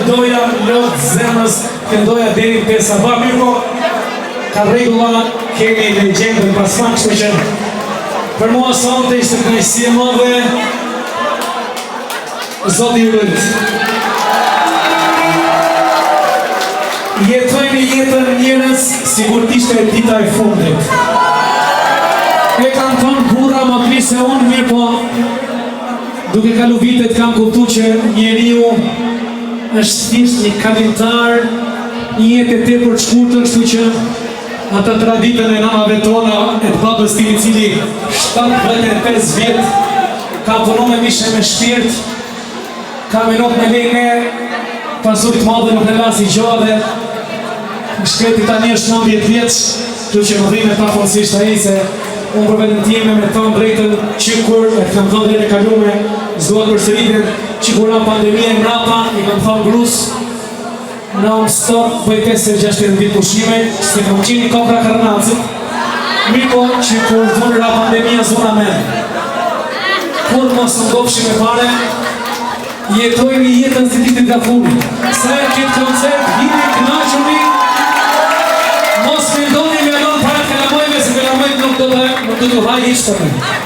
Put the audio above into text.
Doja lot zemrës, këndoja deri në sabah, mirë ka rregulla, kemi legjendën pas pak, kështu që për mua sonte ishte kënaqësi e madhe. Zoti ju lut. Jetojmë jetën njerëz sikur ishte dita e fundit. E kam thënë burra më pli se unë, mirë po duke kalu vitet kam kuptuar që njeriu është thjesht një kalimtar, një jetë e tepër të shkurtër, kështu që ata traditën e nanave tona e të babës tim i cili 75 vjet ka punuar me mishe me shpirt, ka menot me lejme pasurit madhe nuk e lasi gjade, në shkreti tani është 90 vjeç, kështu që më dhime ta fonsisht aji se unë për vetën time me thonë drejtën që kur e kam thonë dhe në kalume zdoat për sëritin që kur në pandemie në mrapa i kam thonë grus non-stop bëj 5-6 vit pushime se kam qeni kopra karnacit mirë po që kur dhunë ra pandemia zona men kur mos në gopshi me pare jetojnë i jetën si ditit nga funi se këtë koncert hini knaqëmi mos me ndoni me anon para kalamojme se kalamojme nuk do të haj ishtë të me